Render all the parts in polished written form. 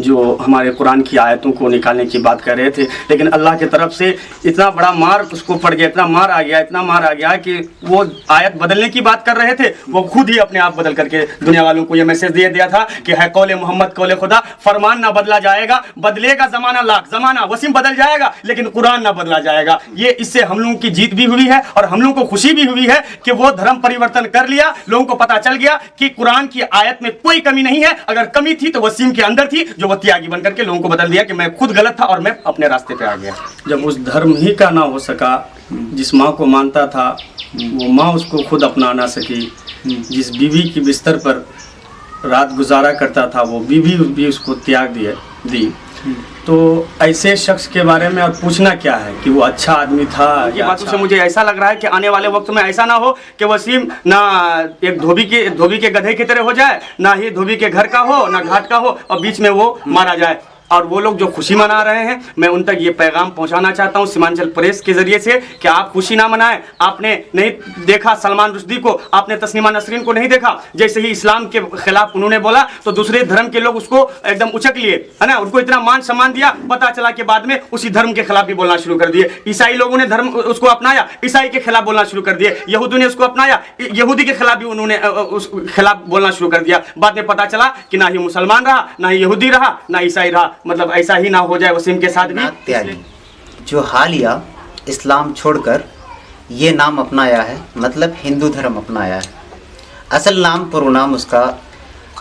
जो हमारे कुरान की आयतों को निकालने की बात कर रहे थे, लेकिन अल्लाह की तरफ से इतना बड़ा मार उसको पड़ गया, इतना मार आ गया कि वो आयत बदलने की बात कर रहे थे, वो खुद ही अपने आप बदल करके दुनिया वालों को ये मैसेज दे दिया था कि है कौले मोहम्मद कौले खुदा, फरमान ना बदला जाएगा, बदलेगा जमाना लाख जमाना, वसीम बदल जाएगा लेकिन कुरान ना बदला जाएगा। ये इससे हम लोगों की जीत भी हुई है और हम लोगों को खुशी भी हुई है कि वो धर्म परिवर्तन कर लिया। लोगों को पता चल गया कि कुरान की आयत में कोई कमी नहीं है, अगर कमी थी तो वसीम के अंदर थी, जो वो त्यागी बनकर के लोगों को बदल दिया कि मैं खुद गलत था और मैं अपने रास्ते पे आ गया। जब उस धर्म ही का ना हो सका, जिस माँ को मानता था वो माँ उसको खुद अपना ना सकी, जिस बीवी की बिस्तर पर रात गुजारा करता था वो बीवी भी उसको त्याग दी। तो ऐसे शख्स के बारे में और पूछना क्या है कि वो अच्छा आदमी था। ये बातों से मुझे ऐसा लग रहा है कि आने वाले वक्त में ऐसा ना हो कि वसीम ना एक धोबी के गधे की तरह हो जाए, ना ही धोबी के घर का हो ना घाट का हो और बीच में वो मारा जाए। और वो लोग जो खुशी मना रहे हैं, मैं उन तक ये पैगाम पहुंचाना चाहता हूं सीमांचल प्रेस के जरिए से कि आप खुशी ना मनाएं। आपने नहीं देखा सलमान रुश्दी को, आपने तस्नीमा नसरीन को नहीं देखा, जैसे ही इस्लाम के खिलाफ उन्होंने बोला तो दूसरे धर्म के लोग उसको एकदम उचक लिए, है ना, उनको इतना मान सम्मान दिया, पता चला कि बाद में उसी धर्म के खिलाफ भी बोलना शुरू कर दिए। ईसाई लोगों ने धर्म उसको अपनाया, ईसाई के खिलाफ बोलना शुरू कर दिए। यहूदी ने उसको अपनाया, यहूदी के खिलाफ भी उन्होंने उस खिलाफ बोलना शुरू कर दिया। बाद में पता चला कि ना ही मुसलमान रहा, ना ही यहूदी रहा, ना ईसाई रहा। मतलब ऐसा ही ना हो जाए वसीम के साथ भी। त्यागी जो हालिया इस्लाम छोड़कर ये नाम अपनाया है, मतलब हिंदू धर्म अपनाया है। असल नाम पूरा नाम उसका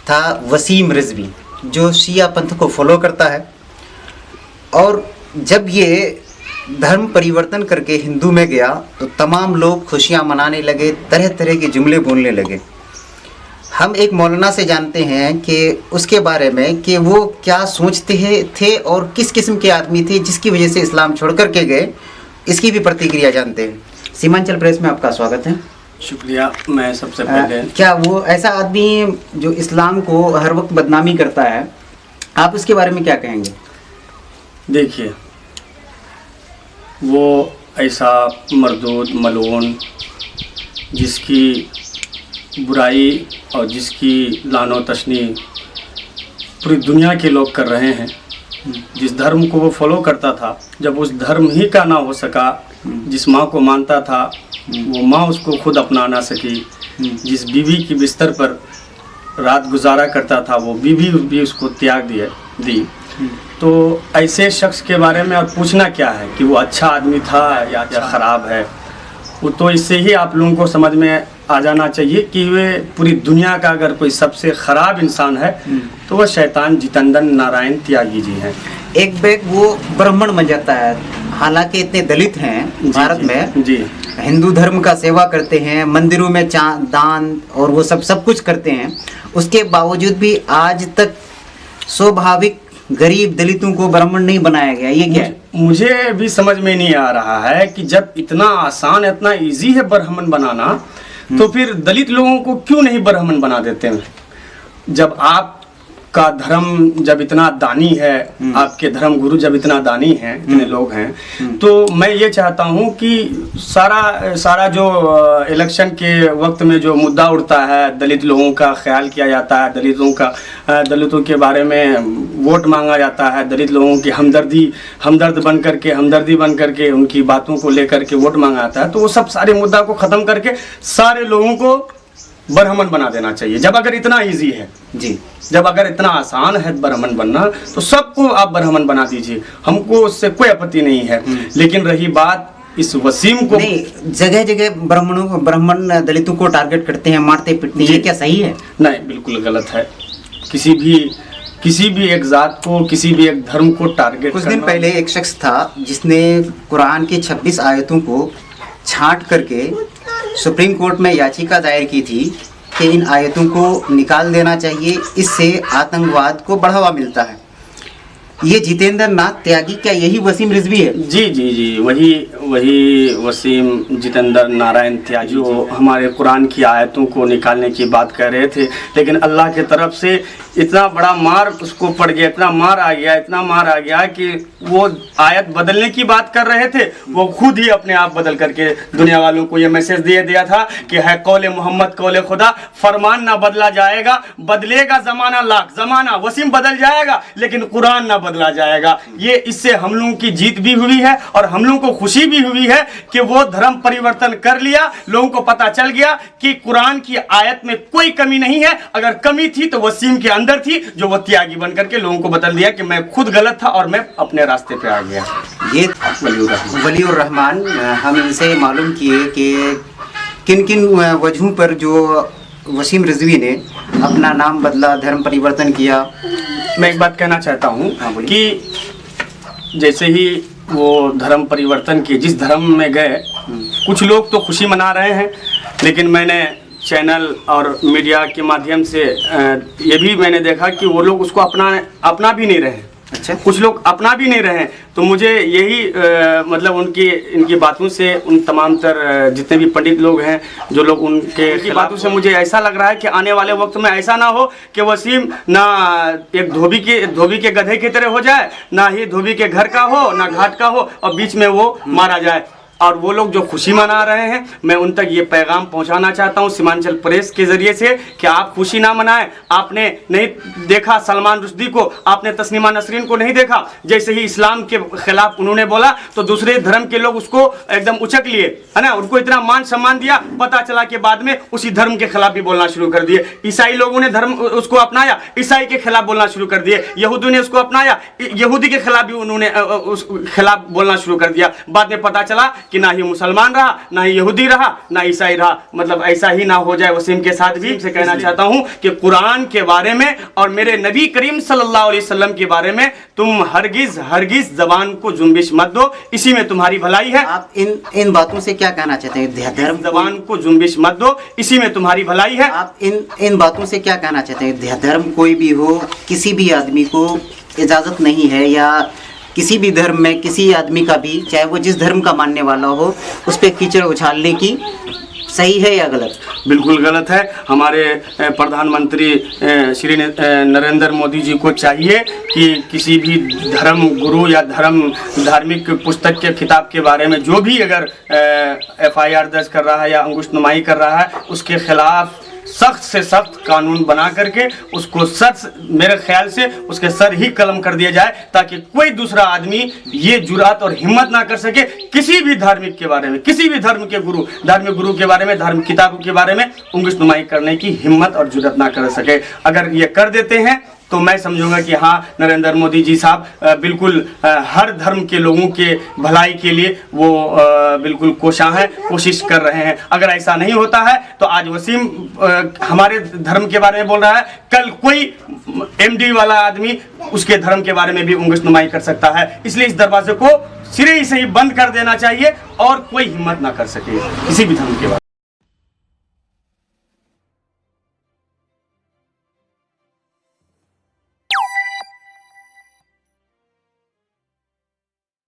था वसीम रिजवी, जो शिया पंथ को फॉलो करता है। और जब ये धर्म परिवर्तन करके हिंदू में गया तो तमाम लोग खुशियां मनाने लगे, तरह तरह के जुमले बोलने लगे। हम एक मौलाना से जानते हैं कि उसके बारे में कि वो क्या सोचते थे और किस किस्म के आदमी थे जिसकी वजह से इस्लाम छोड़ कर के गए, इसकी भी प्रतिक्रिया जानते हैं। सीमांचल प्रेस में आपका स्वागत है। शुक्रिया। मैं सबसे पहले क्या वो ऐसा आदमी जो इस्लाम को हर वक्त बदनामी करता है, आप उसके बारे में क्या कहेंगे? देखिए, वो ऐसा मरदूद मलून जिसकी बुराई और जिसकी लानो तशनी पूरी दुनिया के लोग कर रहे हैं, जिस धर्म को वो फॉलो करता था, जब उस धर्म ही का ना हो सका, जिस माँ को मानता था वो माँ उसको खुद अपना ना सकी, जिस बीवी की बिस्तर पर रात गुजारा करता था वो बीवी भी उसको त्याग दी। तो ऐसे शख्स के बारे में और पूछना क्या है कि वो अच्छा आदमी था या ख़राब है। वो तो इससे ही आप लोगों को समझ में आ जाना चाहिए कि वे पूरी दुनिया का अगर कोई सबसे ख़राब इंसान है तो वह शैतान जितेंद्र नारायण त्यागी जी हैं। एक बैग वो ब्राह्मण बन जाता है, हालांकि इतने दलित हैं भारत में जी, हिंदू धर्म का सेवा करते हैं, मंदिरों में दान और वो सब कुछ करते हैं, उसके बावजूद भी आज तक स्वाभाविक गरीब दलितों को ब्राह्मण नहीं बनाया गया। ये क्या है? मुझे भी समझ में नहीं आ रहा है कि जब इतना आसान इतना इजी है ब्राह्मण बनाना, तो फिर दलित लोगों को क्यों नहीं ब्राह्मण बना देते हैं? जब आपका धर्म जब इतना दानी है, आपके धर्म गुरु जब इतना दानी हैं, इतने लोग हैं, तो मैं ये चाहता हूँ कि सारा जो इलेक्शन के वक्त में जो मुद्दा उठता है, दलित लोगों का ख्याल किया जाता है, दलितों के बारे में वोट मांगा जाता है, दलित लोगों की हमदर्दी बन करके उनकी बातों को लेकर के वोट मांगा जाता है, तो वो सब सारे मुद्दा को ख़त्म करके सारे लोगों को ब्राह्मण बना देना चाहिए। जब अगर इतना इजी है जी, जब अगर इतना आसान है ब्राह्मण बनना, तो सबको आप ब्राह्मण बना दीजिए, हमको उससे कोई आपत्ति नहीं है। लेकिन रही बात इस वसीम को, नहीं, जगह जगह ब्राह्मण दलितों को टारगेट करते हैं, मारते पीटते हैं, ये क्या सही है? नहीं, बिल्कुल गलत है। किसी भी एक जात को, किसी भी एक धर्म को टारगेट कुछ दिन पहले एक शख्स था जिसने कुरान की 26 आयतों को छांट करके सुप्रीम कोर्ट में याचिका दायर की थी कि इन आयतों को निकाल देना चाहिए, इससे आतंकवाद को बढ़ावा मिलता है। ये जितेंद्र नाथ त्यागी क्या यही वसीम रिजवी है? जी जी जी, वही वही वसीम जितेंद्र नारायण त्यागी जो हमारे कुरान की आयतों को निकालने की बात कर रहे थे, लेकिन अल्लाह की तरफ से इतना बड़ा मार उसको पड़ गया, इतना मार आ गया, इतना मार आ गया कि वो आयत बदलने की बात कर रहे थे, वो खुद ही अपने आप बदल करके दुनिया वालों को ये मैसेज दे दिया था कि है कौले मोहम्मद कौले खुदा, फरमान ना बदला जाएगा, बदलेगा जमाना लाख जमाना, वसीम बदल जाएगा लेकिन कुरान ना बदला जाएगा। ये इससे हम लोगों की जीत भी हुई है और हम लोगों को खुशी भी हुई है कि वो धर्म परिवर्तन कर लिया। लोगों को पता चल गया कि कुरान की आयत में कोई कमी नहीं है, अगर कमी थी तो वसीम के अंदर थी, जो वो त्यागी बन करके लोगों को बदल दिया कि मैं खुद गलत था और मैं अपने रास्ते पे आ गया। ये वलीउर रहमान, हम इनसे मालूम किए कि किन किन वजहों पर जो वसीम रिजवी ने अपना नाम बदला, धर्म परिवर्तन किया। मैं एक बात कहना चाहता हूँ कि जैसे ही वो धर्म परिवर्तन किए, जिस धर्म में गए, कुछ लोग तो खुशी मना रहे हैं, लेकिन मैंने चैनल और मीडिया के माध्यम से ये भी मैंने देखा कि वो लोग उसको अपना भी नहीं रहे। अच्छा, कुछ लोग अपना भी नहीं रहे। तो मुझे यही मतलब इनकी बातों से, उन तमाम तर जितने भी पंडित लोग हैं, जो लोग उनके बातों से मुझे ऐसा लग रहा है कि आने वाले वक्त में ऐसा ना हो कि वसीम ना एक धोबी के गधे की तरह हो जाए, ना ही धोबी के घर का हो, ना घाट का हो, और बीच में वो मारा जाए। और वो लोग जो खुशी मना रहे हैं, मैं उन तक ये पैगाम पहुंचाना चाहता हूं सीमांचल प्रेस के जरिए से कि आप खुशी ना मनाएं। आपने नहीं देखा सलमान रुश्दी को, आपने तस्नीमा नसरीन को नहीं देखा, जैसे ही इस्लाम के खिलाफ उन्होंने बोला तो दूसरे धर्म के लोग उसको एकदम उचक लिए, है ना, उनको इतना मान सम्मान दिया, पता चला कि बाद में उसी धर्म के खिलाफ भी बोलना शुरू कर दिए। ईसाई लोगों ने धर्म उसको अपनाया, ईसाई के खिलाफ बोलना शुरू कर दिए। यहूदी ने उसको अपनाया, यहूदी के खिलाफ भी उन्होंने उस खिलाफ बोलना शुरू कर दिया। बाद में पता चला कि ना ही मुसलमान रहा, ना ही यहूदी रहा, ना ईसाई रहा। मतलब ऐसा ही ना हो जाए वसीम के साथ भी। से कहना चाहता हूं कि कुरान के बारे में और मेरे नबी करीम सल्लल्लाहु अलैहि वसल्लम के बारे में तुम हरगिज जबान को जुम्बिश मत दो, इसी में तुम्हारी भलाई है। आप इन बातों से क्या कहना चाहते हैं? धर्म जबान को जुम्बिश मत दो, इसी में तुम्हारी भलाई है। आप इन बातों से क्या कहना चाहते हैं? धर्म कोई भी हो, किसी भी आदमी को इजाजत नहीं है, या किसी भी धर्म में किसी आदमी का भी, चाहे वो जिस धर्म का मानने वाला हो, उस पर कीचड़ उछालने की सही है या गलत? बिल्कुल गलत है। हमारे प्रधानमंत्री श्री नरेंद्र मोदी जी को चाहिए कि किसी भी धर्म गुरु या धार्मिक पुस्तक के किताब के बारे में जो भी अगर FIR दर्ज कर रहा है या अंगुशनुमाई कर रहा है, उसके खिलाफ सख्त से सख्त कानून बना करके उसको मेरे ख्याल से उसके सर ही कलम कर दिया जाए, ताकि कोई दूसरा आदमी ये जुरात और हिम्मत ना कर सके किसी भी धार्मिक के बारे में, किसी भी धर्म के धार्मिक गुरु के बारे में, धार्मिक किताबों के बारे में अंगुशनुमाई करने की हिम्मत और जुरात ना कर सके। अगर ये कर देते हैं तो मैं समझूंगा कि हाँ, नरेंद्र मोदी जी साहब बिल्कुल हर धर्म के लोगों के भलाई के लिए वो बिल्कुल कोशां हैं, कोशिश कर रहे हैं। अगर ऐसा नहीं होता है तो आज वसीम हमारे धर्म के बारे में बोल रहा है, कल कोई MD वाला आदमी उसके धर्म के बारे में भी अंगुशनुमाई कर सकता है। इसलिए इस दरवाजे को सिरे से ही बंद कर देना चाहिए और कोई हिम्मत ना कर सके किसी भी धर्म के बारे में।